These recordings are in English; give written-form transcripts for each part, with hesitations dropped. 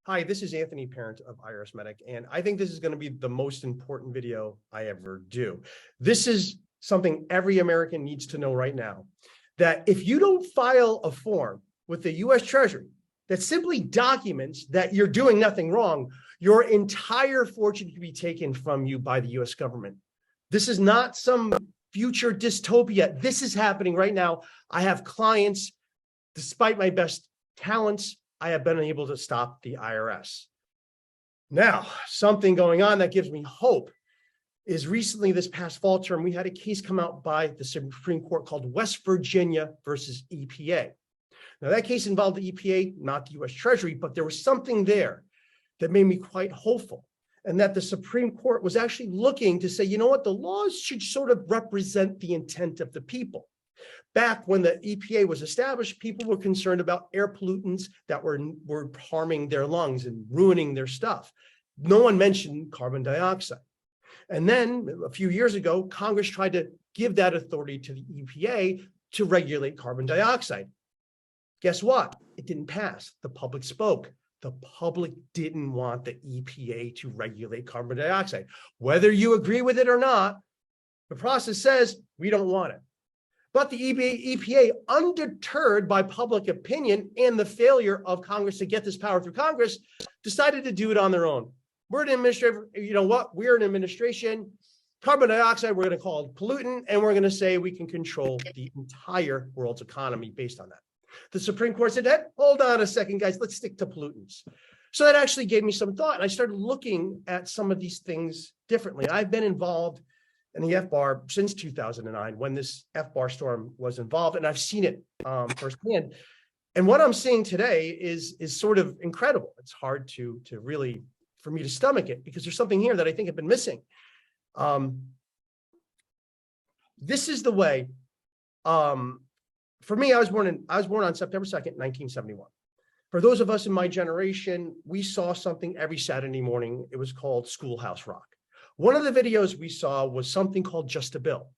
Hi, this is Anthony Parent of IRS Medic, and I think this is going to be the most important video I ever do. This is something every American needs to know right now, that if you don't file a form with the US Treasury that simply documents that you're doing nothing wrong, your entire fortune can be taken from you by the US government. This is not some future dystopia. This is happening right now. I have clients, despite my best talents, I have been able to stop the IRS. Now, something going on that gives me hope is recently this past fall term, we had a case come out by the Supreme Court called West Virginia versus EPA. Now, that case involved the EPA, not the US Treasury, but there was something there that made me quite hopeful, and that the Supreme Court was actually looking to say, you know what, the laws should sort of represent the intent of the people. Back when the EPA was established, people were concerned about air pollutants that were harming their lungs and ruining their stuff. No one mentioned carbon dioxide. And then a few years ago, Congress tried to give that authority to the EPA to regulate carbon dioxide. Guess what? It didn't pass. The public spoke. The public didn't want the EPA to regulate carbon dioxide. Whether you agree with it or not, the process says we don't want it. But the EPA, undeterred by public opinion and the failure of Congress to get this power through Congress, decided to do it on their own. We're an administrative, you know what? We're an administration. Carbon dioxide, we're going to call it pollutant, and we're going to say we can control the entire world's economy based on that. The Supreme Court said, hey, hold on a second, guys, let's stick to pollutants. So that actually gave me some thought. And I started looking at some of these things differently. I've been involved in the FBAR since 2009, when this FBAR storm was involved, and I've seen it firsthand. And what I'm seeing today is sort of incredible. It's hard to really, for me to stomach it, because there's something here that I think have been missing. This is the way. For me, I was born on September 2nd, 1971. For those of us in my generation, we saw something every Saturday morning. It was called Schoolhouse Rock. One of the videos we saw was something called Just a Bill.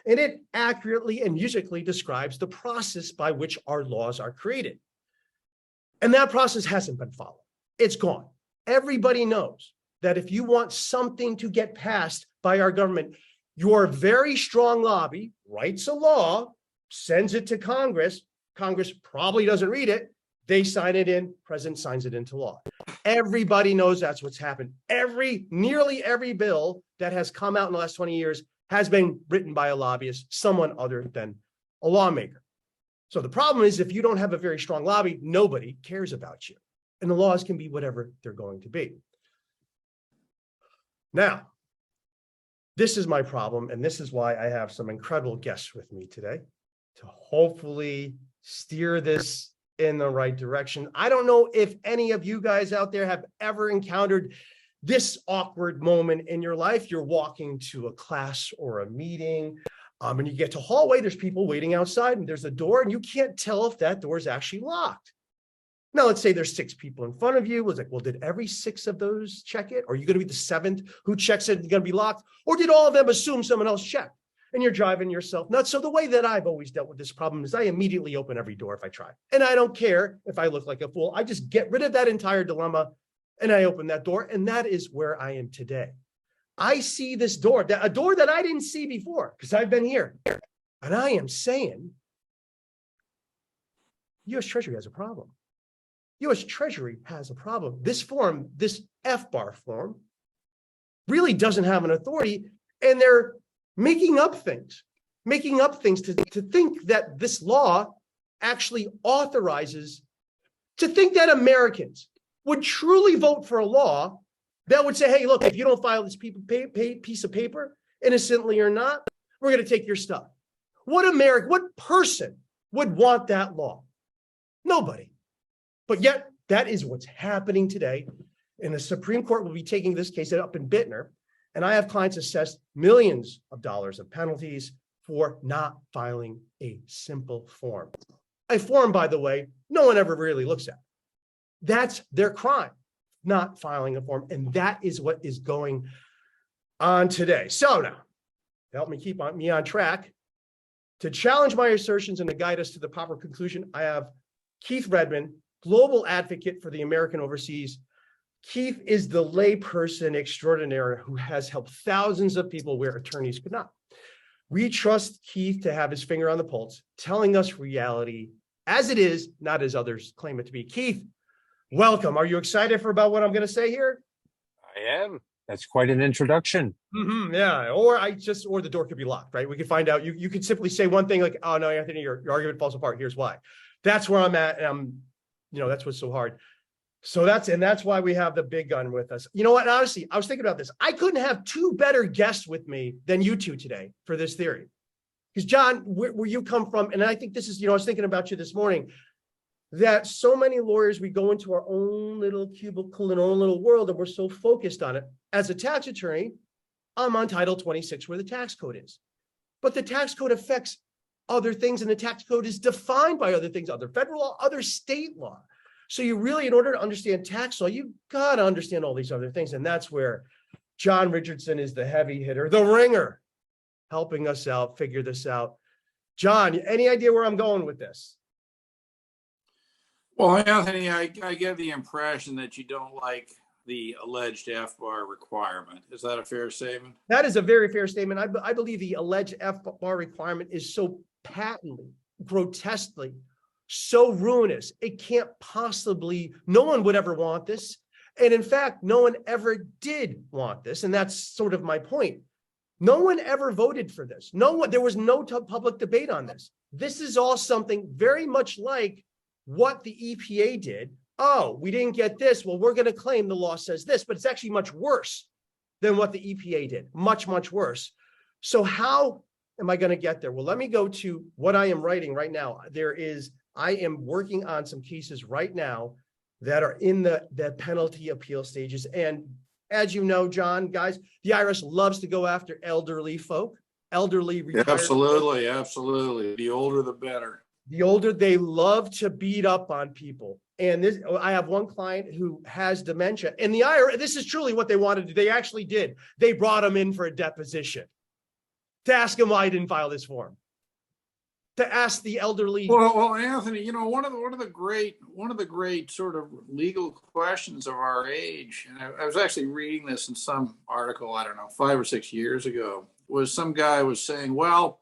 And it accurately and musically describes the process by which our laws are created. And that process hasn't been followed. It's gone. Everybody knows that if you want something to get passed by our government, your very strong lobby writes a law, sends it to Congress. Congress probably doesn't read it. They sign it in, president signs it into law. Everybody knows that's what's happened. Nearly every bill that has come out in the last 20 years has been written by a lobbyist, someone other than a lawmaker. So the problem is, if you don't have a very strong lobby, nobody cares about you. And the laws can be whatever they're going to be. Now, this is my problem, and this is why I have some incredible guests with me today to hopefully steer this in the right direction. I don't know if any of you guys out there have ever encountered this awkward moment in your life. You're walking to a class or a meeting, and you get to hallway, there's people waiting outside, and there's a door, and you can't tell if that door is actually locked. Now, let's say there's 6 people in front of you. It's like, well, did every 6 of those check it? Are you going to be the 7th who checks it and going to be locked? Or did all of them assume someone else checked? And you're driving yourself nuts. So the way that I've always dealt with this problem is I immediately open every door if I try. And I don't care if I look like a fool. I just get rid of that entire dilemma and I open that door. And that is where I am today. I see this door, a door that I didn't see before because I've been here. And I am saying, US Treasury has a problem. US Treasury has a problem. This form, this FBAR form, really doesn't have an authority, and they're making up things to think that this law actually authorizes, to think that Americans would truly vote for a law that would say, hey, look, if you don't file this piece of paper, innocently or not, we're going to take your stuff. What person would want that law? Nobody. But yet that is what's happening today. And the Supreme Court will be taking this case up in Bittner. And I have clients assessed millions of dollars of penalties for not filing a simple form. A form, by the way, no one ever really looks at. That's their crime, not filing a form. And that is what is going on today. So now, to help me keep me on track, to challenge my assertions and to guide us to the proper conclusion, I have Keith Redman, global advocate for the American overseas. Keith is the layperson extraordinaire who has helped thousands of people where attorneys could not. We trust Keith to have his finger on the pulse, telling us reality as it is, not as others claim it to be. Keith, welcome. Are you excited for about what I'm going to say here? I am. That's quite an introduction. Yeah, or the door could be locked, right? We could find out. You could simply say one thing like, "Oh no, Anthony, your argument falls apart. Here's why." That's where I'm at, and that's what's so hard. So that's why we have the big gun with us. You know what? Honestly, I was thinking about this. I couldn't have two better guests with me than you two today for this theory. Because John, where you come from, and I think this is, I was thinking about you this morning, that so many lawyers, we go into our own little cubicle and our own little world, and we're so focused on it. As a tax attorney, I'm on Title 26 where the tax code is. But the tax code affects other things, and the tax code is defined by other things, other federal law, other state law. So you really, in order to understand tax law, you've got to understand all these other things. And that's where John Richardson is the heavy hitter, the ringer, helping us out, figure this out. John, any idea where I'm going with this? Well, Anthony, I get the impression that you don't like the alleged FBAR requirement. Is that a fair statement? That is a very fair statement. I believe the alleged FBAR requirement is so patently, grotesquely, so ruinous. It can't possibly, no one would ever want this. And in fact, no one ever did want this. And that's sort of my point. No one ever voted for this. There was no public debate on this. This is all something very much like what the EPA did. Oh, we didn't get this. Well, we're going to claim the law says this, but it's actually much worse than what the EPA did. Much, much worse. So how am I going to get there? Well, let me go to what I am writing right now. I am working on some cases right now that are in the penalty appeal stages. And as you know, John, guys, the IRS loves to go after elderly folk, elderly retired Absolutely, folk. absolutely. The older, the better. The older, they love to beat up on people. And I have one client who has dementia, and the IRS, this is truly what they wanted to do. They actually did. They brought him in for a deposition to ask him why he didn't file this form. To ask the elderly. Well, Anthony, one of the great sort of legal questions of our age, and I was actually reading this in some article, I don't know, 5 or 6 years ago, was some guy was saying, well,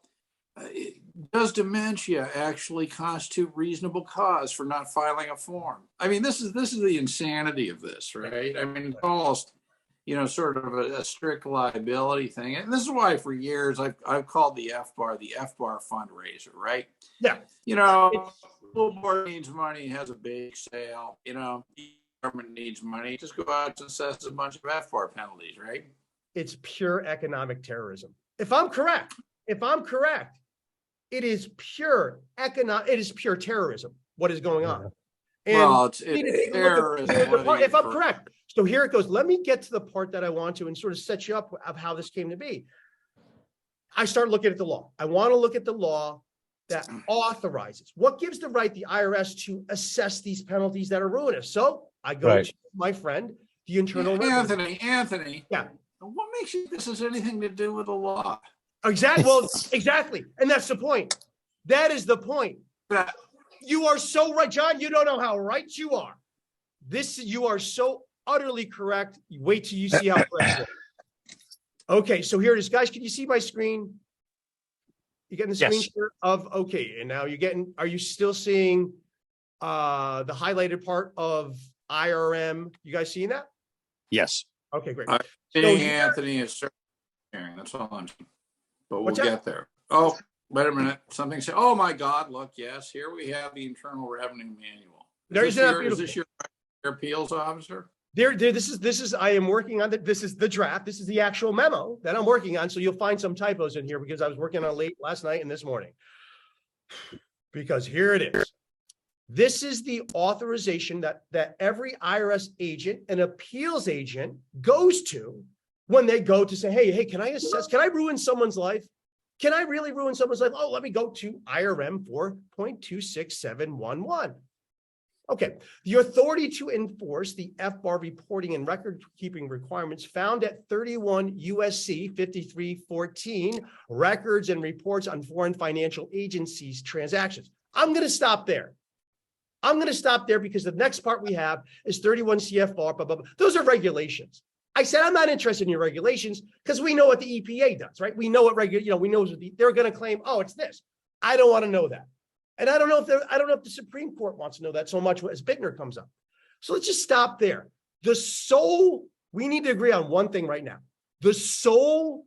does dementia actually constitute reasonable cause for not filing a form? I mean, this is the insanity of this, right? I mean, it's almost, sort of a strict liability thing. And this is why for years I've called the FBAR fundraiser, right? Yeah. School board needs money, has a big sale, the government needs money, just go out and assess a bunch of FBAR penalties, right? It's pure economic terrorism. If I'm correct, it is pure terrorism, what is going on. And well, it's terrorism. If I'm correct. So here it goes. Let me get to the part that I want to and sort of set you up of how this came to be. I start looking at the law. I want to look at the law that authorizes. What gives the right the IRS to assess these penalties that are ruinous? So I go to my friend, the Internal Anthony. Yeah. What makes you think this has anything to do with the law? Exactly. Well, exactly. And that's the point. That is the point. You are so right, John. You don't know how right you are. You are so utterly correct. Wait till you see how correct you are. Okay, so here it is. Guys, can you see my screen? You getting the screen share of, okay, and now are you still seeing the highlighted part of IRM? You guys seeing that? Yes. Okay, great. Anthony is sharing. That's all I'm saying. But we'll get there. Oh, wait a minute. Something said, oh my God, look, yes, here we have the Internal Revenue Manual. Is this your appeals officer? This is I am working on this is the draft. This is the actual memo that I'm working on. So you'll find some typos in here because I was working on late last night and this morning. Because here it is. This is the authorization that every IRS agent, an appeals agent, goes to when they go to say, hey, can I ruin someone's life? Can I really ruin someone's life? Oh, let me go to IRM 4.26711. Okay, the authority to enforce the FBAR reporting and record-keeping requirements found at 31 USC 5314, records and reports on foreign financial agencies transactions. I'm going to stop there. I'm going to stop there because the next part we have is 31 CFR, blah, blah, blah. Those are regulations. I said, I'm not interested in your regulations because we know what the EPA does, right? We know what we know what they're going to claim, oh, it's this. I don't want to know that. And I don't know if the Supreme Court wants to know that so much as Bittner comes up. So let's just stop there. We need to agree on one thing right now. The sole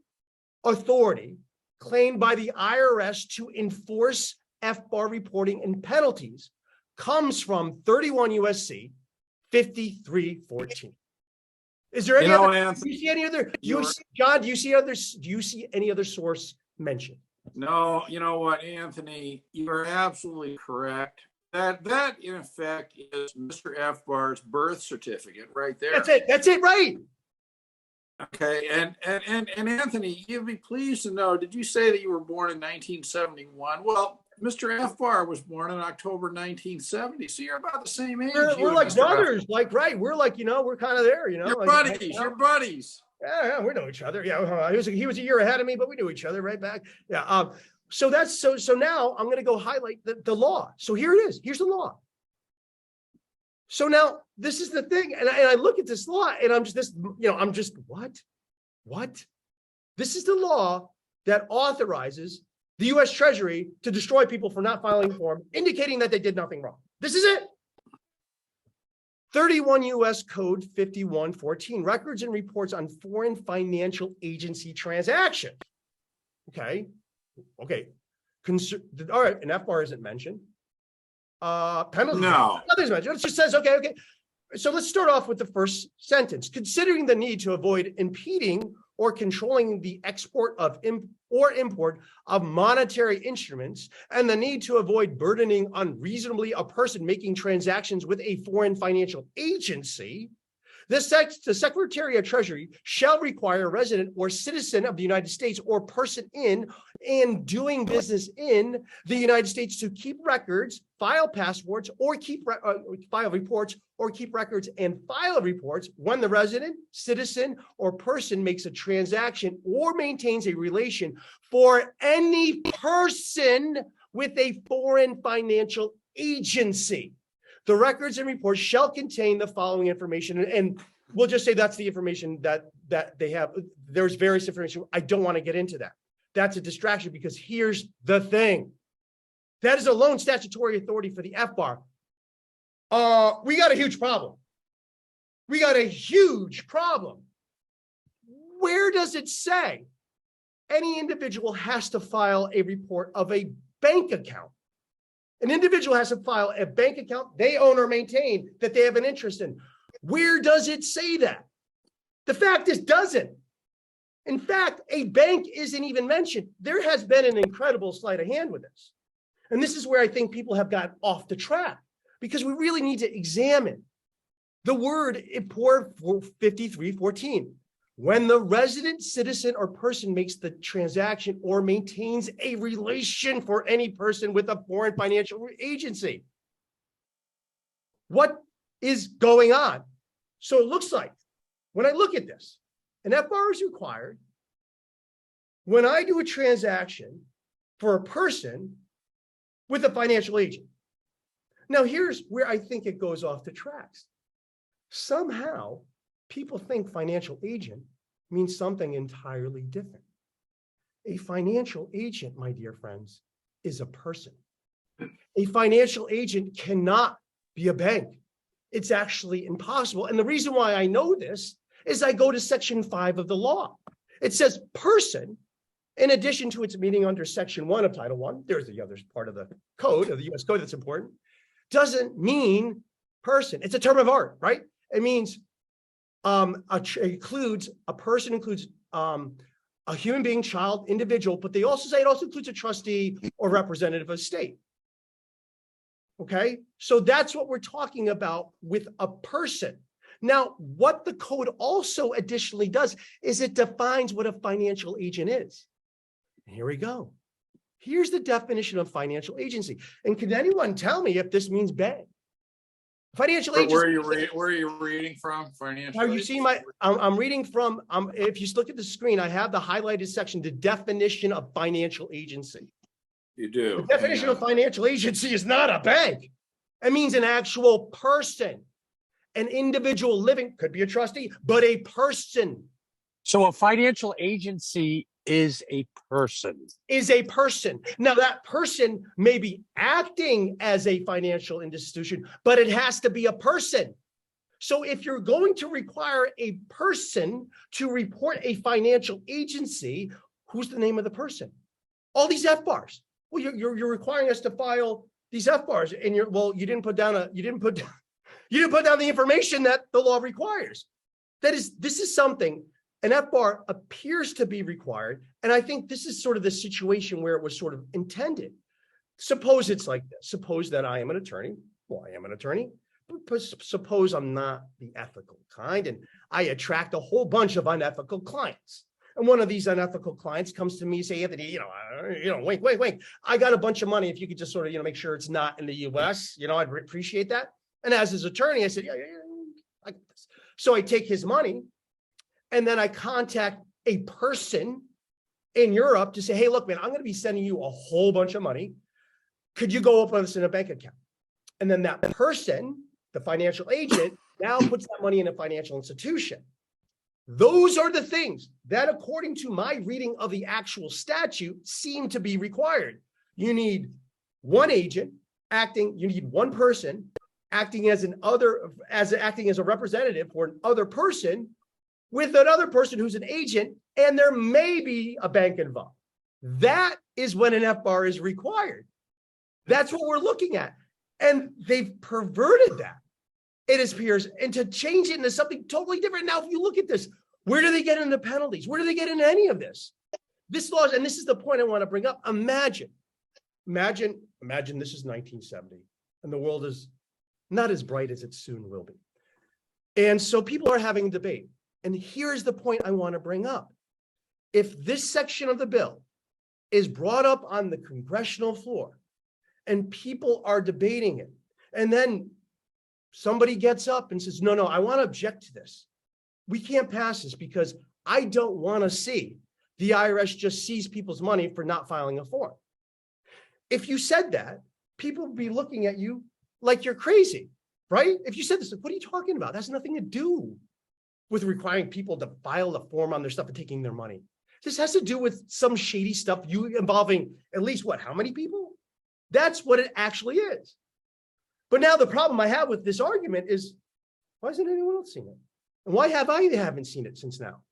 authority claimed by the IRS to enforce FBAR reporting and penalties comes from 31 USC 5314. Is there any other? Do you see any other? John, do you see any other source mentioned? No, you know what, Anthony, you're absolutely correct. That in effect is Mr. FBAR's birth certificate right there. That's it, right? Okay, and Anthony, you'd be pleased to know, did you say that you were born in 1971? Well, Mr. FBAR was born in October 1970, so you're about the same age. We're like brothers, right? We're like, we're kind of there, You're buddies, you're buddies. Yeah, we know each other. Yeah, he was a year ahead of me, but we knew each other right back. Yeah. So now I'm going to go highlight the law. So here it is. Here's the law. So now this is the thing, and I look at this law, and I'm just what? This is the law that authorizes the U.S. Treasury to destroy people for not filing a form, indicating that they did nothing wrong. This is it. 31 U.S. Code 5114, records and reports on foreign financial agency transactions. Okay. All right, and FBAR isn't mentioned. Penalties. No. Nothing's mentioned. It just says, okay. So let's start off with the first sentence. Considering the need to avoid impeding or controlling the export of or import of monetary instruments and the need to avoid burdening unreasonably a person making transactions with a foreign financial agency, the Secretary of Treasury shall require a resident or citizen of the United States or person in and doing business in the United States to keep records, file passports, or file reports, or keep records and file reports when the resident, citizen, or person makes a transaction or maintains a relation for any person with a foreign financial agency. The records and reports shall contain the following information, and we'll just say that's the information that they have. There's various information. I don't want to get into that. That's a distraction because here's the thing. That is alone statutory authority for the FBAR. We got a huge problem. Where does it say any individual has to file a report of a bank account? An individual has to file a bank account they own or maintain that they have an interest in. Where does it say that? The fact is, doesn't. In fact, a bank isn't even mentioned. There has been an incredible sleight of hand with this. And this is where I think people have got off the track because we really need to examine the word import 5314. When the resident, citizen, or person makes the transaction or maintains a relation for any person with a foreign financial agency. What is going on? So it looks like, when I look at this, an FBAR is required when I do a transaction for a person with a financial agent. Now, here's where I think it goes off the tracks. Somehow, people think financial agent means something entirely different. A financial agent, my dear friends, is a person. A financial agent cannot be a bank. It's actually impossible. And the reason why I know this is I go to Section 5 of the law. It says person, in addition to its meaning under Section 1 of Title I, there's the other part of the code, of the U.S. Code that's important, doesn't mean person. It's a term of art, right? It means includes a person, includes a human being, child, individual, but they also say it also includes a trustee or representative of state. Okay, so that's what we're talking about with a person. Now, what the code also additionally does is it defines what a financial agent is. Here we go. Here's the definition of financial agency. And can anyone tell me if this means bank? Financial agency. Where are you reading from? Financial. Are you seeing my? I'm reading from. If you look at the screen, I have the highlighted section, the definition of financial agency. You do. The definition of financial agency is not a bank. It means an actual person, an individual living, could be a trustee, but a person. So a financial agency is a person. Is a person. Now, that person may be acting as a financial institution, but it has to be a person. So if you're going to require a person to report a financial agency, who's the name of the person? All these FBARs. Well, you're requiring us to file these FBARs, and you didn't put down the information that the law requires. This is something. An FBAR appears to be required, and I think this is sort of the situation where it was sort of intended. Suppose it's like this. Suppose that I am an attorney. Well, I am an attorney. But suppose I'm not the ethical kind, and I attract a whole bunch of unethical clients. And one of these unethical clients comes to me and say, Anthony, wink. I got a bunch of money. If you could just sort of, make sure it's not in the U.S., I'd appreciate that. And as his attorney, I said, yeah, I get this. So I take his money. And then I contact a person in Europe to say, hey, look, man, I'm going to be sending you a whole bunch of money. Could you go open this in a bank account? And then that person, the financial agent, now puts that money in a financial institution. Those are the things that, according to my reading of the actual statute, seem to be required. You need one agent acting, you need one person acting as a representative for an other person, with another person who's an agent, and there may be a bank involved. That is when an FBAR is required. That's what we're looking at. And they've perverted that, it appears, and to change it into something totally different. Now, if you look at this, where do they get into penalties? Where do they get into any of this? This law, and this is the point I want to bring up. Imagine this is 1970, and the world is not as bright as it soon will be. And so people are having a debate. And here's the point I want to bring up. If this section of the bill is brought up on the congressional floor and people are debating it, and then somebody gets up and says, no, I want to object to this. We can't pass this because I don't want to see the IRS just seize people's money for not filing a form. If you said that, people would be looking at you like you're crazy, right? If you said this, what are you talking about? That has nothing to do with requiring people to file a form on their stuff and taking their money. This has to do with some shady stuff involving at least how many people? That's what it actually is. But now the problem I have with this argument is, why hasn't anyone else seen it? And why haven't seen it since now?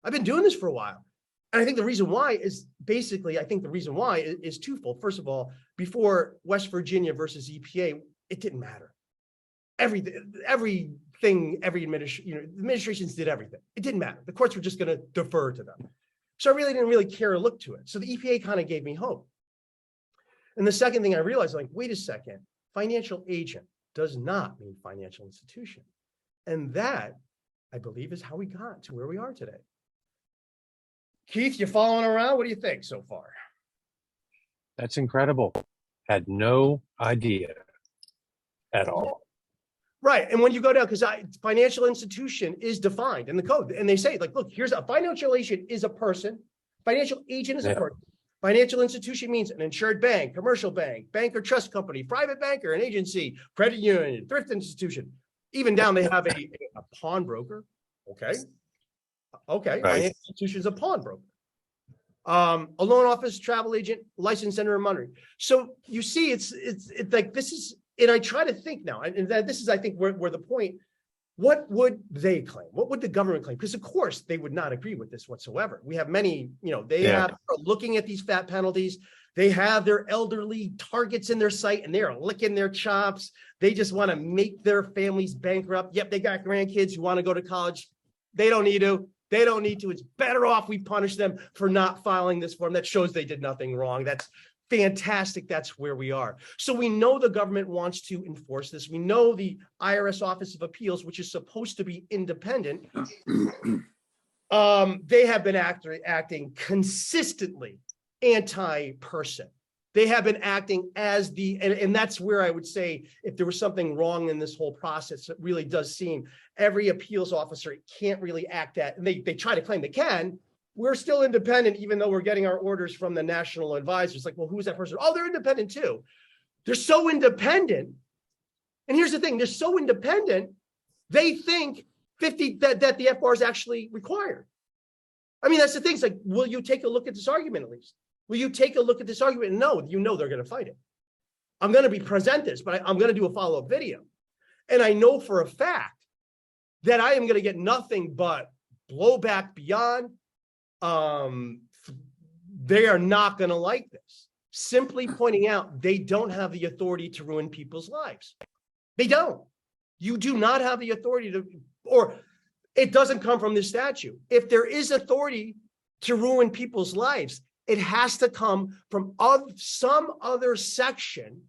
I've been doing this for a while. And I think the reason why is twofold. First of all, before West Virginia versus EPA, it didn't matter. Administrations did everything. It didn't matter. The courts were just going to defer to them. So I really didn't care to look to it. So the EPA kind of gave me hope. And the second thing I realized, wait a second, financial agent does not mean financial institution. And that, I believe, is how we got to where we are today. Keith, you following around? What do you think so far? That's incredible. Had no idea at all. Right. And when you go down, because financial institution is defined in the code, and they say, look, here's a financial agent is a person. Financial agent is a person. Financial institution means an insured bank, commercial bank, bank or trust company, private banker, an agency, credit union, thrift institution. Even down, they have a pawnbroker. Okay. Right. Financial institution is a pawnbroker. A loan office, travel agent, licensed center of money. So you see, it's like this is. And I try to think now, and this is, I think, where the point, what would they claim? What would the government claim? Because, of course, they would not agree with this whatsoever. We have many, are looking at these fat penalties. They have their elderly targets in their sight, and they are licking their chops. They just want to make their families bankrupt. Yep, they got grandkids who want to go to college. They don't need to. It's better off we punish them for not filing this form. That shows they did nothing wrong. That's fantastic. That's where we are. So we know the government wants to enforce this. We know the IRS Office of Appeals, which is supposed to be independent, they have been acting consistently anti-person. They have been acting as and that's where I would say, if there was something wrong in this whole process, it really does seem every appeals officer can't really act and they try to claim they can. We're still independent, even though we're getting our orders from the national advisors. Well, who's that person? Oh, they're independent too. They're so independent And here's the thing, they're so independent, they think that the FBAR is actually required. I mean, that's the thing. It's like, will you take a look at this argument at least? Will you take a look at this argument? No, you know they're going to fight it. I'm going to present this, but I'm going to do a follow-up video. And I know for a fact that I am going to get nothing but blowback beyond. They are not going to like this. Simply pointing out they don't have the authority to ruin people's lives. They don't. You do not have the authority to, or it doesn't come from this statute. If there is authority to ruin people's lives, it has to come from some other section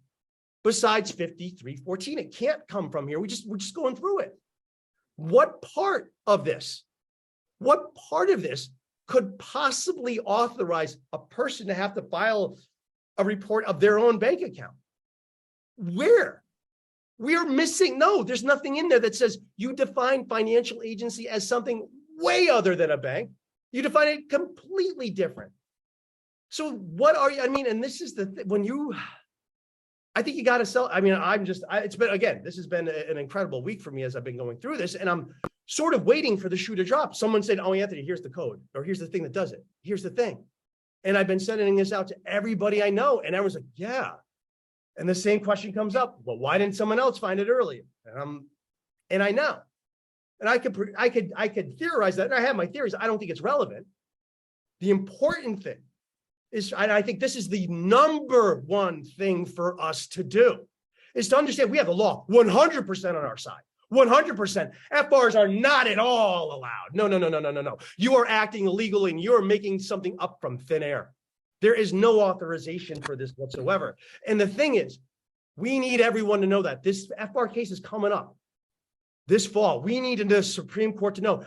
besides 5314. It can't come from here. We're just going through it. What part of this could possibly authorize a person to have to file a report of their own bank account? Where? We are missing. No, there's nothing in there that says you define financial agency as something way other than a bank. You define it completely different. So what are you, I mean, and this is the when you, I think you got to sell. I mean, it's been, again, this has been an incredible week for me as I've been going through this, and I'm sort of waiting for the shoe to drop. Someone said, oh, Anthony, here's the code, or here's the thing that does it. Here's the thing. And I've been sending this out to everybody I know. And everyone's like, yeah. And the same question comes up. Well, why didn't someone else find it earlier? And I know. And I could theorize that. And I have my theories. I don't think it's relevant. The important thing is, and I think this is the number one thing for us to do, is to understand we have the law 100% on our side. 100%. FBARs are not at all allowed. No. You are acting illegally and you're making something up from thin air. There is no authorization for this whatsoever. And the thing is, we need everyone to know that this FBAR case is coming up this fall. We need the Supreme Court to know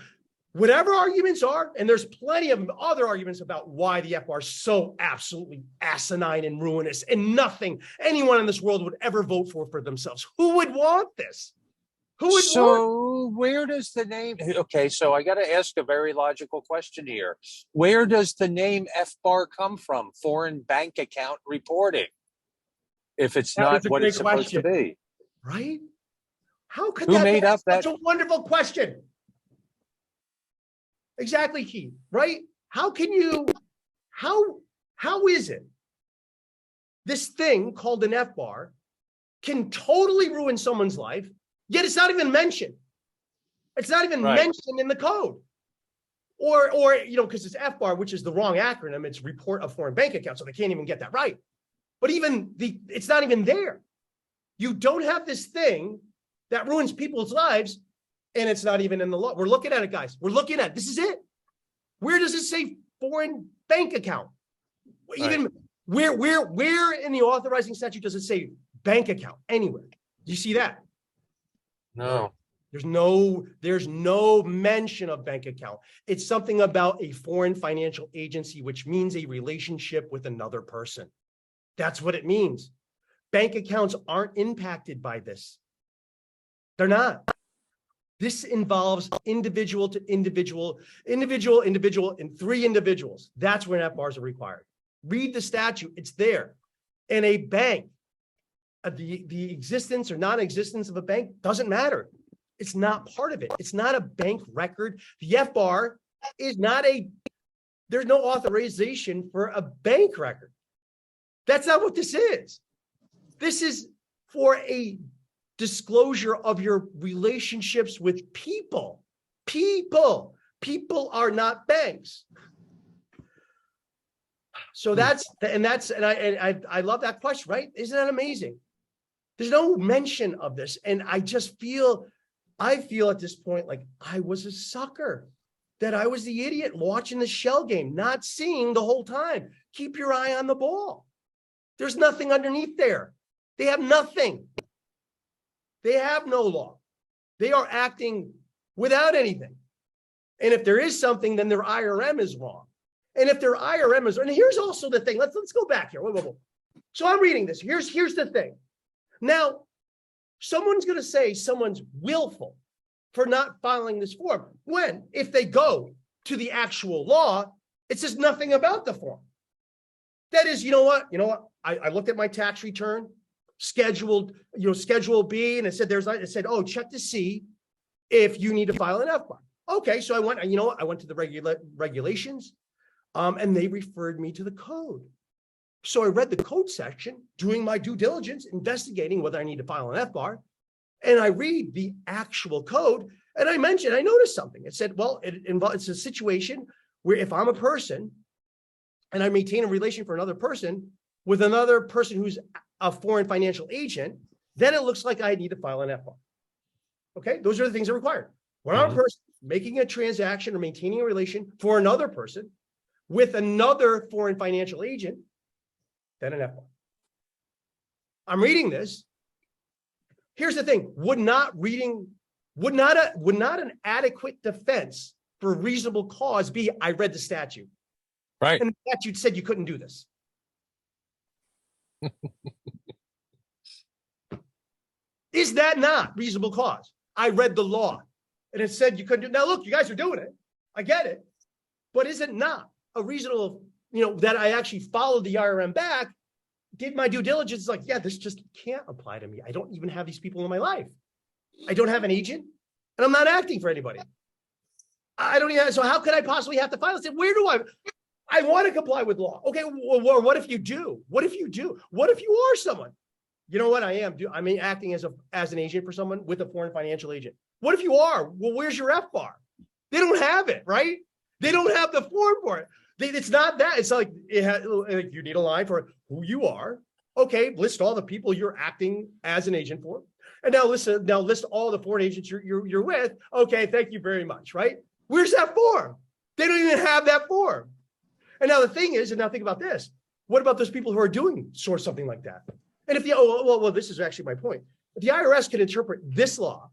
whatever arguments are, and there's plenty of other arguments about why the FBAR is so absolutely asinine and ruinous and nothing anyone in this world would ever vote for themselves. Who would want this? Where does the name, okay, so I got to ask a very logical question here. Where does the name FBAR come from? Foreign bank account reporting. If it's not what it's supposed to be. Right? How could Who made up that? Such a wonderful question. Exactly, Keith, right? How is it this thing called an FBAR can totally ruin someone's life, yet it's not even mentioned. It's not even mentioned in the code. Or because it's FBAR, which is the wrong acronym, it's report of foreign bank account, so they can't even get that right. But it's not even there. You don't have this thing that ruins people's lives, and it's not even in the law. We're looking at it, guys. We're looking at it. This is it. Where does it say foreign bank account? Even where in the authorizing statute does it say bank account anywhere? Do you see that? No. There's no mention of bank account. It's something about a foreign financial agency, which means a relationship with another person. That's what it means. Bank accounts aren't impacted by this. They're not. This involves individual to individual, and 3 individuals. That's when FBARs are required. Read the statute. It's there. And a bank, the existence or non-existence of a bank doesn't matter. It's not part of it. It's not a bank record. The FBAR is not there's no authorization for a bank record. That's not what this is. This is for a disclosure of your relationships with people. People are not banks. So I love that question, right? Isn't that amazing? There's no mention of this. And I feel at this point like I was a sucker, that I was the idiot watching the shell game, not seeing the whole time. Keep your eye on the ball. There's nothing underneath there. They have nothing. They have no law. They are acting without anything. And if there is something, then their IRM is wrong. And if their IRM is, and here's also the thing. Let's go back here. Whoa. So I'm reading this. Here's the thing. Now, someone's going to say someone's willful for not filing this form. If they go to the actual law, it says nothing about the form. That is, you know what? I looked at my tax return. schedule B, and it said, oh, check to see if you need to file an FBAR. Okay, so I went to the regulations, and they referred me to the code. So I read the code section, doing my due diligence, investigating whether I need to file an FBAR, and I read the actual code, and I noticed something. It said, well, it's a situation where if I'm a person and I maintain a relation for another person with another person who's a foreign financial agent, then it looks like I need to file an FBAR. Okay, those are the things that are required. When I'm a person making a transaction or maintaining a relation for another person with another foreign financial agent, then an FBAR. I'm reading this. Here's the thing: would not an adequate defense for reasonable cause be I read the statute? Right. And the statute said you couldn't do this. Is that not reasonable cause? I read the law and it said you couldn't do it. Now, look, you guys are doing it. I get it. But is it not a reasonable, that I actually followed the IRM back, did my due diligence, like, yeah, this just can't apply to me. I don't even have these people in my life. I don't have an agent and I'm not acting for anybody. I don't even, so how could I possibly have to file this? Where do I want to comply with law. Okay, well, what if you do? What if you do? What if you are someone? You know what I am? I'm acting as an agent for someone with a foreign financial agent. What if you are? Well, where's your FBAR? They don't have it, right? They don't have the form for it. It's not that. It's like you need a line for who you are. Okay, list all the people you're acting as an agent for. And now list all the foreign agents you're with. Okay, thank you very much, right? Where's that form? They don't even have that form. And now the thing is, and now think about this. What about those people who are doing something like that? And if this is actually my point. If the IRS can interpret this law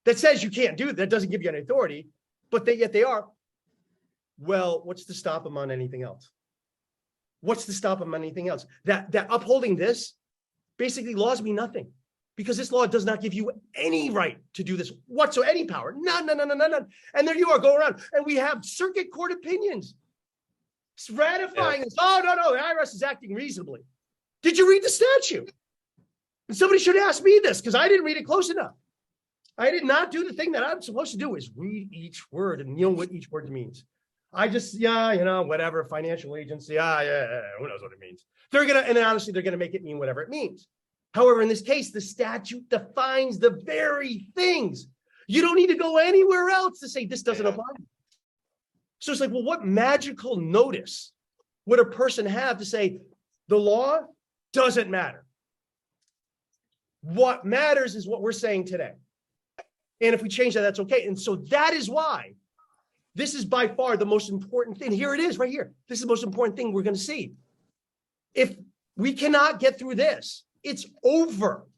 that says you can't do that, doesn't give you any authority, but yet they are, well, what's to stop them on anything else? What's to stop them on anything else? That upholding this basically laws mean nothing, because this law does not give you any right to do this whatsoever, any power. None. And there you are, go around, and we have circuit court opinions ratifying this. Oh, no, the IRS is acting reasonably. Did you read the statute? And somebody should ask me this, because I didn't read it close enough. I did not do the thing that I'm supposed to do, is read each word and know what each word means. I just, whatever, financial agency, who knows what it means. Honestly, they're gonna make it mean whatever it means. However, in this case, the statute defines the very things. You don't need to go anywhere else to say this doesn't apply. So it's like, well, what magical notice would a person have to say the law doesn't matter? What matters is what we're saying today. And if we change that, that's okay. And so that is why this is by far the most important thing. Here it is right here. This is the most important thing we're going to see. If we cannot get through this, it's over.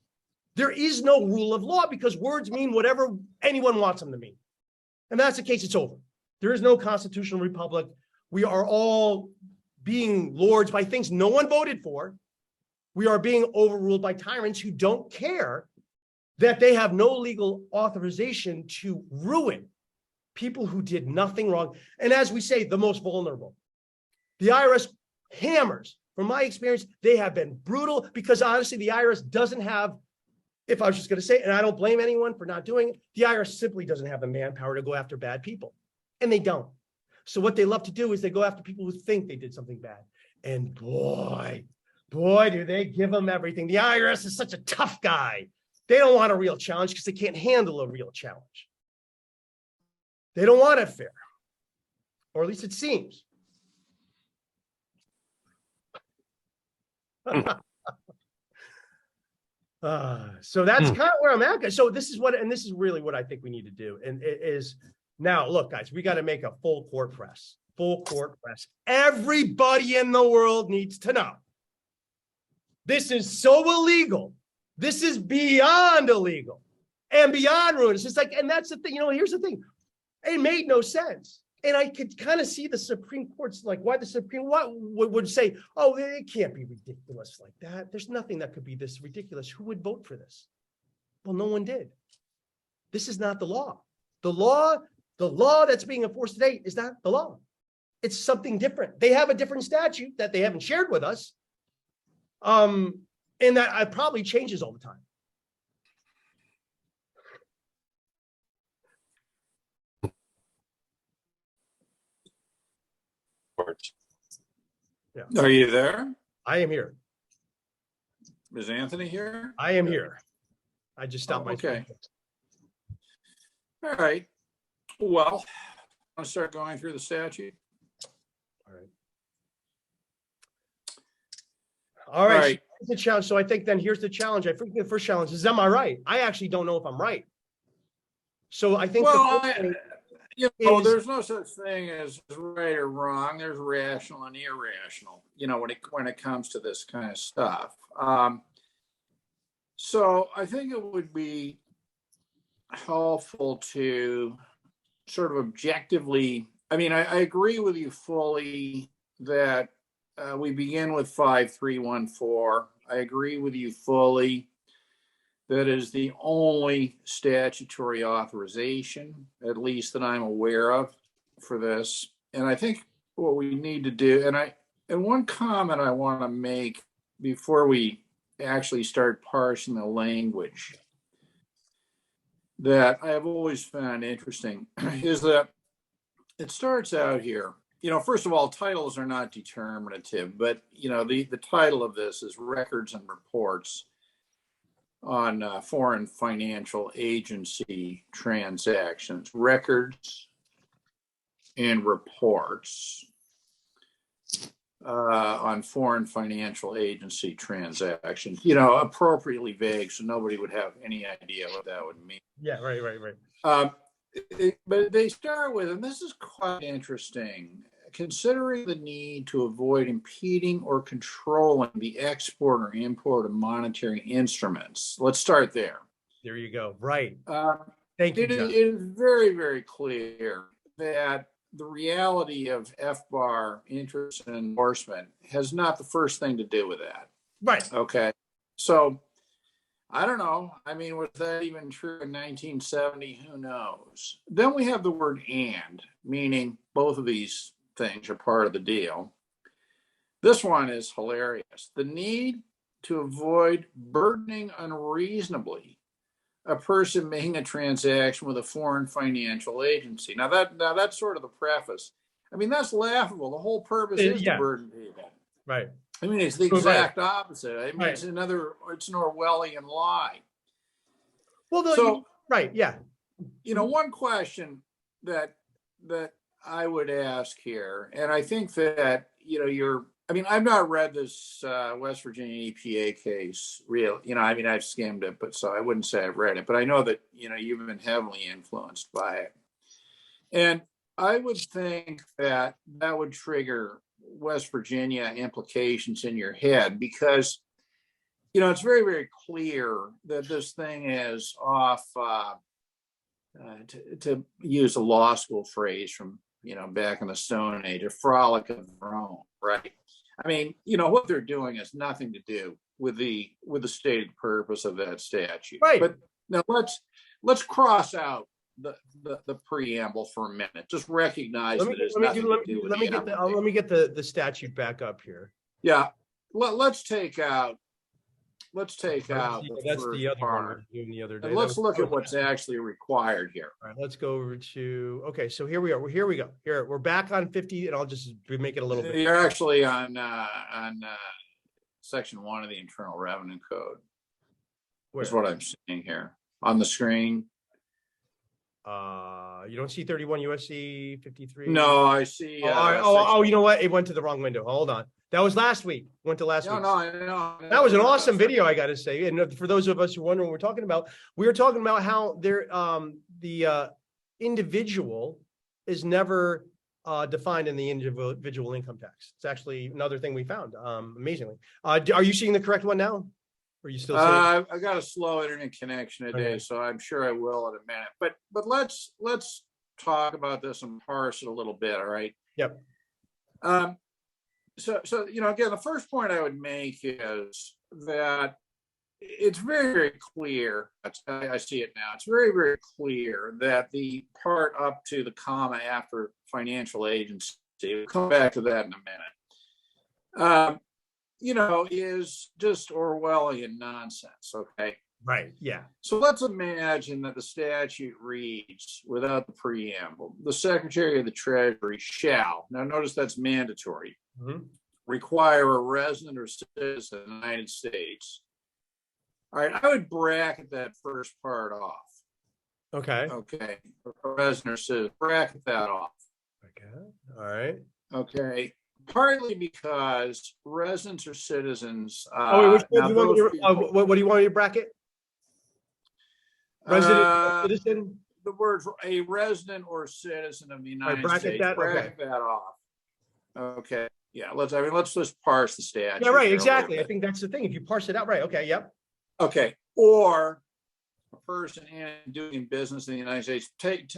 There is no rule of law, because words mean whatever anyone wants them to mean. And that's the case, it's over. There is no constitutional republic. We are all being lords by things no one voted for. We are being overruled by tyrants who don't care that they have no legal authorization to ruin people who did nothing wrong. And as we say, the most vulnerable. The IRS hammers. From my experience, they have been brutal, because honestly, the IRS doesn't have, if I was just going to say, and I don't blame anyone for not doing it, the IRS simply doesn't have the manpower to go after bad people. And they don't. So what they love to do is they go after people who think they did something bad. And boy, do they give them everything. The IRS is such a tough guy. They don't want a real challenge because they can't handle a real challenge. They don't want it fair, or at least it seems. So that's kind of where I'm at. So this is really what I think we need to do. And it is now, look, guys, we got to make a full court press. Everybody in the world needs to know. This is so illegal. This is beyond illegal and beyond ruinous. It's like, and that's the thing, here's the thing. It made no sense. And I could kind of see the Supreme Court's like, why the Supreme would say, oh, it can't be ridiculous like that. There's nothing that could be this ridiculous. Who would vote for this? Well, no one did. This is not the law. The law that's being enforced today is not the law. It's something different. They have a different statute that they haven't shared with us. And that probably changes all the time. Are you there? I am here. Is Anthony here? I am here. I just stopped my okay. screen. All right. Well, I'll start going through the statute. All right. All right. So here's the challenge. So I think then here's the challenge. I think the first challenge is, am I right? I actually don't know if I'm right. So I think there's no such thing as right or wrong. There's rational and irrational, when it comes to this kind of stuff. So I think it would be helpful to sort of objectively, I agree with you fully that we begin with 5314. I agree with you fully that is the only statutory authorization, at least that I'm aware of, for this. And I think what we need to do, and one comment I want to make before we actually start parsing the language that I have always found interesting is that it starts out here. First of all, titles are not determinative, but the title of this is Records and Reports on Foreign Financial Agency Transactions. Records and Reports on Foreign Financial Agency Transactions. Appropriately vague, so nobody would have any idea what that would mean. Yeah, right. But they start with, and this is quite interesting, considering the need to avoid impeding or controlling the export or import of monetary instruments. Let's start there. There you go. Right. Thank you, John. It is very, very clear that the reality of FBAR interest and enforcement has not the first thing to do with that. Right. Okay. So I don't know. Was that even true in 1970? Who knows? Then we have the word and, meaning both of these things are part of the deal. This one is hilarious. The need to avoid burdening unreasonably a person making a transaction with a foreign financial agency. Now that's sort of the preface. That's laughable. The whole purpose is to burden people. Right. It's the exact opposite. It's an Orwellian lie. Well, right. Yeah. One question that I would ask here, and I think that, I've not read this West Virginia EPA case I've skimmed it, but so I wouldn't say I've read it, but I know that, you've been heavily influenced by it. And I would think that would trigger West Virginia implications in your head because, it's very, very clear that this thing is off, to use a law school phrase from, back in the Stone Age, a frolic of their own, right? What they're doing has nothing to do with the stated purpose of that statute. Right. But now let's cross out the preamble for a minute. Just recognize that it's nothing to do with let me get the statute back up here. Yeah. Let's take out. That's the other part. one we were doing the other day. And let's look at what's actually required here. All right, let's go over to, okay, so here we are. Here we go. Here, we're back on 50, and I'll just make it a little bit. You're actually on section 1 of the Internal Revenue Code. Where? Is what I'm seeing here on the screen. You don't see 31 USC 53? No, I see. You know what? It went to the wrong window. Hold on. That was last week. Went to last week. No, I know. That was an awesome video, I got to say. And for those of us who wonder what we're talking about, we were talking about how the individual is never defined in the individual income tax. It's actually another thing we found, amazingly. Are you seeing the correct one now? Or are you still seeing I got a slow internet connection today, so I'm sure I will in a minute. But let's talk about this and parse it a little bit, all right? Yep. So again, the first point I would make is that it's very, very clear. I see it now. It's very, very clear that the part up to the comma after financial agency, we'll come back to that in a minute. is just Orwellian nonsense. Okay. Right. Yeah. So let's imagine that the statute reads, without the preamble, the Secretary of the Treasury shall, now notice that's mandatory, require a resident or citizen of the United States. All right, I would bracket that first part off. Okay. Okay, a resident or citizen, bracket that off. Okay. All right. Okay, partly because residents or citizens. What do you want me to bracket? Resident, citizen? The word for a resident or citizen of the United States. Bracket that off. Okay. Yeah. Let's just parse the statute. Yeah, right. Exactly. I think that's the thing. If you parse it out, right. Okay. Yep. Okay. Or a person in doing business in the United States.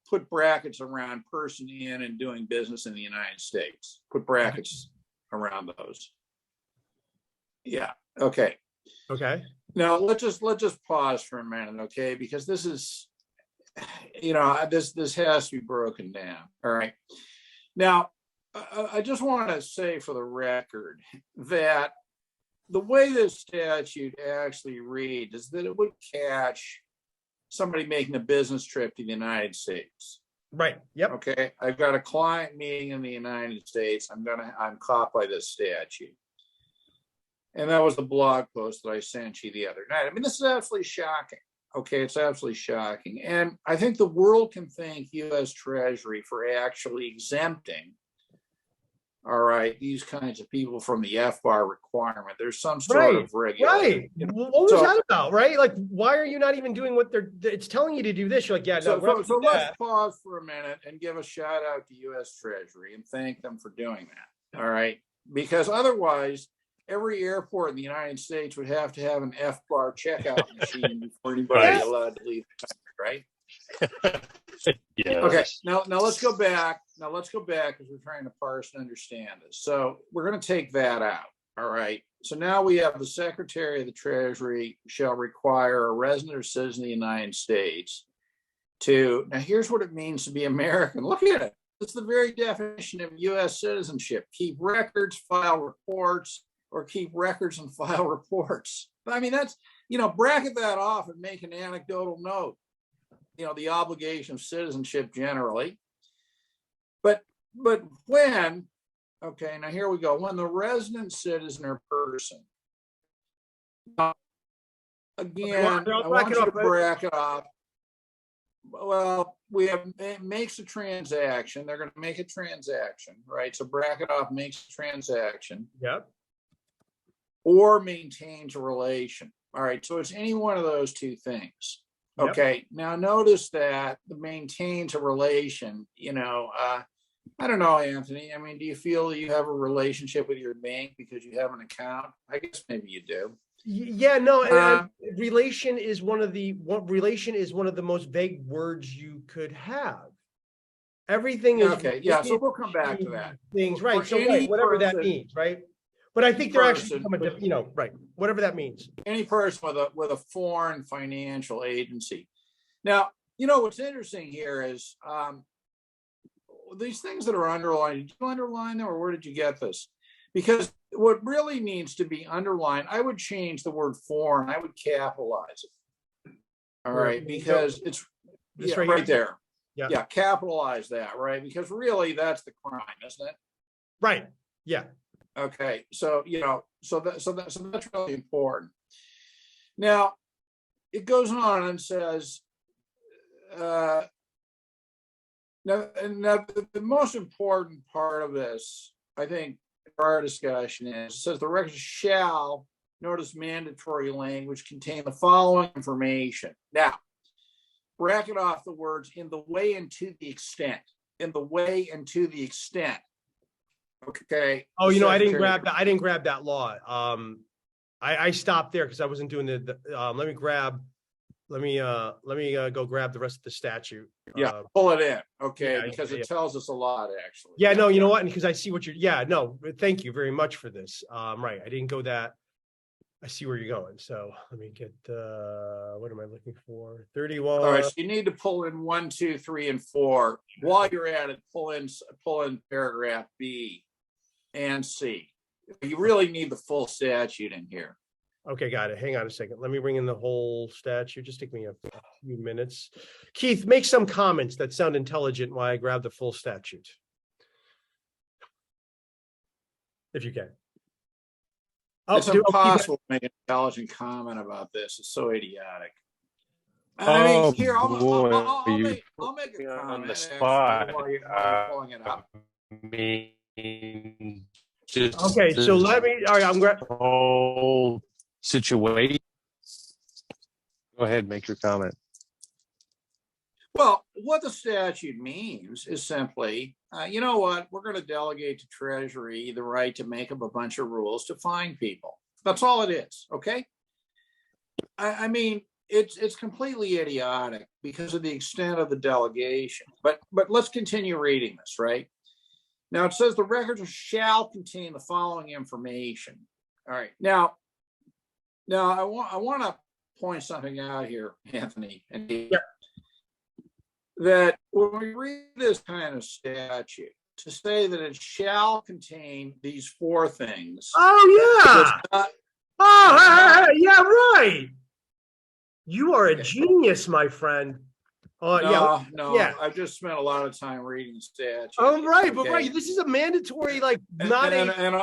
Put brackets around person in and doing business in the United States. Put brackets around those. Yeah. Okay. Okay. Now let's just pause for a minute, okay? Because this is, this has to be broken down. All right. Now, I just want to say for the record that the way this statute actually reads is that it would catch somebody making a business trip to the United States. Right. Yep. Okay. I've got a client meeting in the United States. I'm caught by this statute. And that was the blog post that I sent you the other night. I mean, this is absolutely shocking. Okay, it's absolutely shocking. And I think the world can thank U.S. Treasury for actually exempting, all right, these kinds of people from the FBAR requirement. There's some sort of regulation. Right. What was that about, right? Like, why are you not even doing what it's telling you to do this? You're like, yeah, no. So let's pause for a minute and give a shout out to U.S. Treasury and thank them for doing that, all right? Because otherwise, every airport in the United States would have to have an FBAR checkout machine before anybody allowed to leave the country, right? Yeah. Okay. Now let's go back. Because we're trying to parse and understand this. So we're going to take that out. All right. So now we have the Secretary of the Treasury shall require a resident or citizen of the United States to. Now here's what it means to be American. Look at it. It's the very definition of U.S. citizenship. Keep records, file reports. Or keep records and file reports. I mean, that's, bracket that off and make an anecdotal note, the obligation of citizenship generally. But when, okay, now here we go. When the resident citizen or person, again, I want you to bracket off. Well, it makes a transaction. They're going to make a transaction, right? So bracket off makes a transaction. Yep. Or maintains a relation. All right, so it's any one of those two things. Okay, yep. Now notice that the maintains a relation, I don't know, Anthony. I mean, do you feel that you have a relationship with your bank because you have an account? I guess maybe you do. Yeah, no, relation is one of the most vague words you could have. Everything is okay, yeah, so we'll come back to that. Things, right. So whatever that means, right? But I think they're actually, right, whatever that means. Any person with a foreign financial agency. Now, what's interesting here is these things that are underlined. Did you underline them, or where did you get this? Because what really needs to be underlined, I would change the word foreign. I would capitalize it. All right, because it's right there. Yeah, capitalize that, right? Because really, that's the crime, isn't it? Right. Yeah. Okay, so so that's really important. Now, it goes on and says, now the most important part of this, I think, our discussion is, it says the record shall, notice mandatory language, contain the following information. Now, bracket off the words in the way and to the extent. In the way and to the extent. Okay. Oh, I didn't grab that law. I stopped there because I wasn't doing let me go grab the rest of the statute. Yeah, pull it in. Okay, because it tells us a lot, actually. Yeah, no, you know what? And because I see what thank you very much for this. Right. I didn't go that. I see where you're going. So let me get what am I looking for? 31. All right, so you need to pull in 1, 2, 3, and 4. While you're at it, pull in paragraph B and C. You really need the full statute in here. Okay, got it. Hang on a second. Let me bring in the whole statute. Just take me a few minutes. Keith, make some comments that sound intelligent while I grab the full statute. If you can. It's impossible to make an intelligent comment about this. It's so idiotic. I mean, here, I'll make a comment on the spot. while you're pulling it up. Okay, so let me, all right, I'm going whole situation. Go ahead, make your comment. Well, what the statute means is simply, you know what, we're going to delegate to Treasury the right to make up a bunch of rules to fine people. That's all it is, okay? I mean, it's completely idiotic because of the extent of the delegation. But let's continue reading this, right? Now it says the records shall contain the following information. All right. Now I want to point something out here, Anthony, and that when we read this kind of statute, to say that it shall contain these four things. Oh yeah. Yeah, right. You are a genius, my friend. No, yeah. I've just spent a lot of time reading the statute. Oh, right, but right, this is a mandatory, like, not and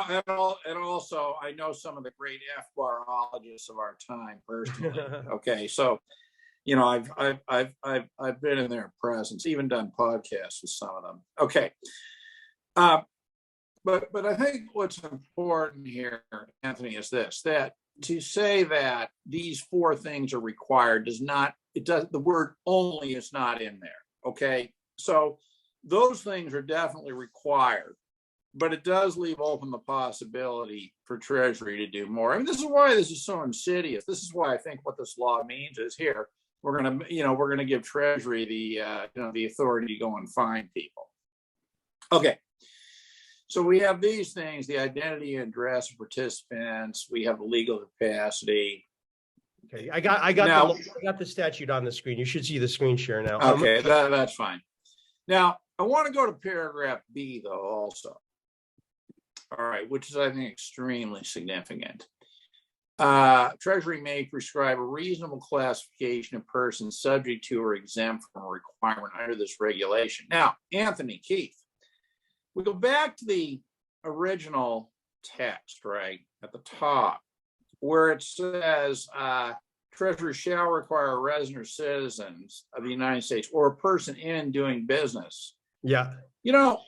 also I know some of the great FBARologists of our time personally. Okay, so you know I've been in their presence, even done podcasts with some of them. Okay, but I think what's important here, Anthony, is this: that to say that these four things are required does not. The word only is not in there. Okay. So those things are definitely required, but it does leave open the possibility for Treasury to do more. I mean, this is why this is so insidious. This is why I think what this law means is here, we're going to give Treasury the authority to go and fine people. Okay. So we have these things, the identity and address of participants. We have the legal capacity. Okay, I got the statute on the screen. You should see the screen share now. Okay, that's fine. Now, I want to go to paragraph B, though, also. All right, which is, I think, extremely significant. Treasury may prescribe a reasonable classification of persons subject to or exempt from a requirement under this regulation. Now, Anthony, Keith, we go back to the original text, right, at the top, where it says Treasury shall require resident or citizens of the United States or a person in doing business. Yeah. You know,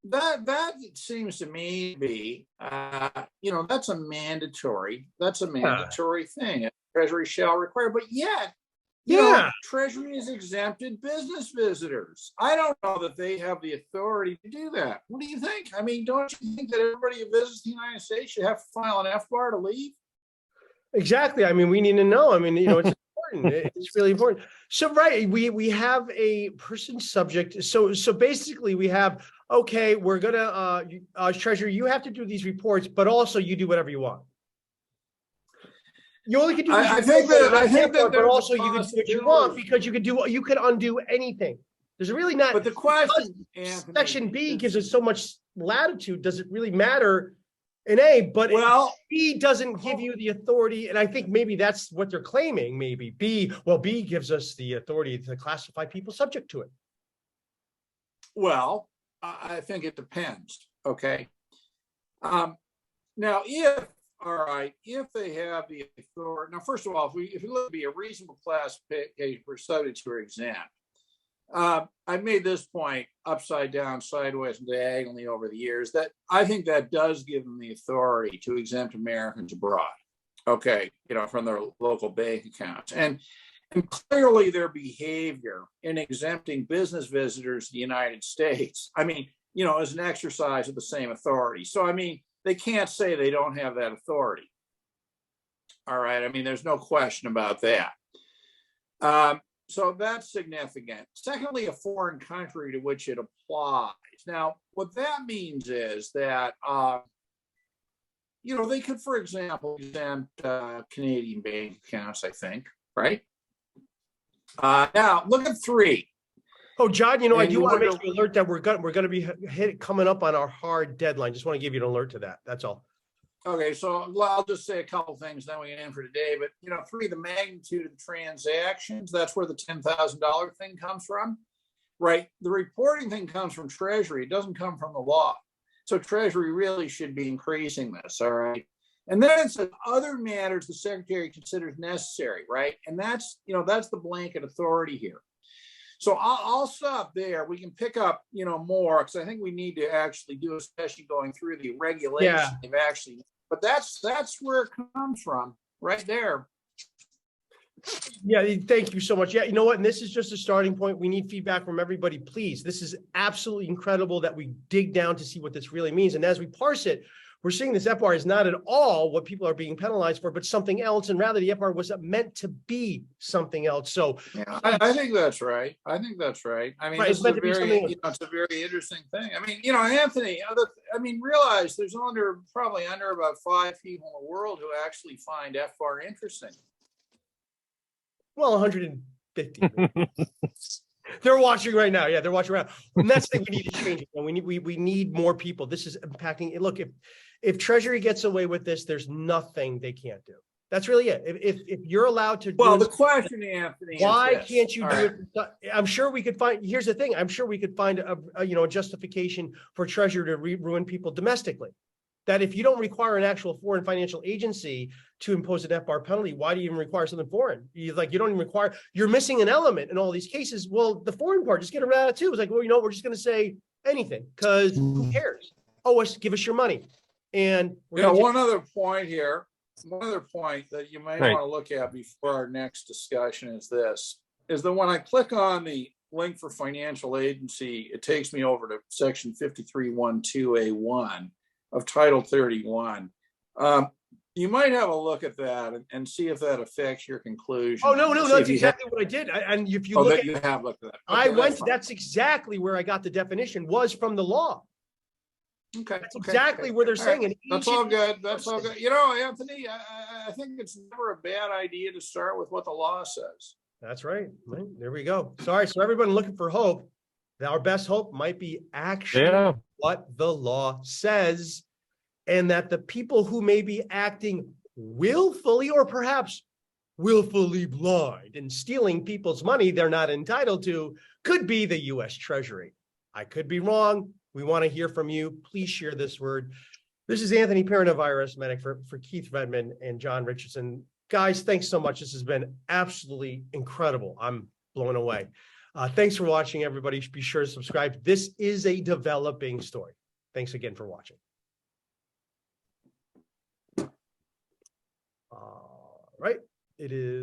that seems to me to be, that's a mandatory thing. Treasury shall require, but yet, you know, Treasury has exempted business visitors. I don't know that they have the authority to do that. What do you think? I mean, don't you think that everybody who visits the United States should have to file an FBAR to leave? Exactly. I mean, we need to know. I mean, you know, it's important. It's really important. So, right, we have a person subject. So basically, we have, okay, we're gonna Treasury, you have to do these reports, but also you do whatever you want. You only can do. I think that, but also you can do what you want because you could undo anything. There's really not. But the question, Anthony, Section B gives us so much latitude. Does it really matter? In A, but B doesn't give you the authority, and I think maybe that's what they're claiming. Maybe B gives us the authority to classify people subject to it. Well, I think it depends. Okay. Now, if they have the authority, now first of all, if we look at be a reasonable classification for subject to or exempt, I've made this point upside down, sideways, and diagonally over the years that I think that does give them the authority to exempt Americans abroad. Okay, from their local bank accounts, and clearly their behavior in exempting business visitors to the United States, I mean, is an exercise of the same authority. So, I mean, they can't say they don't have that authority. All right, I mean, there's no question about that. So that's significant. Secondly, a foreign country to which it applies. Now, what that means is that, they could, for example, exempt Canadian bank accounts, I think, right? Now, look at 3. Oh, John, I do want to make you alert that we're going to be coming up on our hard deadline. Just want to give you an alert to that. That's all. Okay, so I'll just say a couple things, then we can end for today. But three, the magnitude of the transactions. That's where the $10,000 thing comes from, right? The reporting thing comes from Treasury. It doesn't come from the law. So Treasury really should be increasing this, all right? And then it says other matters the Secretary considers necessary, right? And that's the blanket authority here. So I'll stop there. We can pick up, more, because I think we need to actually do, especially going through the regulation. Yeah. They've actually, but that's where it comes from, right there. Yeah, thank you so much. Yeah, you know what? And this is just a starting point. We need feedback from everybody, please. This is absolutely incredible that we dig down to see what this really means. And as we parse it, we're seeing this FBAR is not at all what people are being penalized for, but something else. And rather, the FBAR was meant to be something else. So yeah, I think that's right. I think that's right. I mean, right, this is a very, it's a very interesting thing. I mean, Anthony, realize there's probably under about 5 people in the world who actually find FBAR interesting. Well, 150. They're watching right now. Yeah, they're watching right now. And that's the thing we need to change it. We need more people. This is impacting. Look, if Treasury gets away with this, there's nothing they can't do. That's really it. If you're allowed to. Well, the question, Anthony, why is this. Can't you do it? I'm sure we could find. Here's the thing. I'm sure we could find a justification for Treasury to ruin people domestically. That if you don't require an actual foreign financial agency to impose an FBAR penalty, why do you even require something foreign? You don't even require, you're missing an element in all these cases. Well, the foreign part, just get around it too. It's like, well, we're just going to say anything because who cares? Give us your money. And one other point here, one other point that you might want to look at before our next discussion is this, is that when I click on the link for financial agency, it takes me over to section 5312A1 of Title 31. You might have a look at that and see if that affects your conclusion. Oh, no, that's exactly what I did. And if you look at you have looked at that. Okay, that's exactly where I got the definition, was from the law. Okay. That's exactly where they're saying it. That's all good. That's all good. Anthony, I think it's never a bad idea to start with what the law says. That's right. There we go. Sorry. So everyone looking for hope, our best hope might be actually what the law says, and that the people who may be acting willfully or perhaps willfully blind and stealing people's money they're not entitled to could be the U.S. Treasury. I could be wrong. We want to hear from you. Please share this word. This is Anthony Parent of IRS Medic for Keith Redman and John Richardson. Guys, thanks so much. This has been absolutely incredible. I'm blown away. Thanks for watching, everybody. Be sure to subscribe. This is a developing story. Thanks again for watching. All right. It is.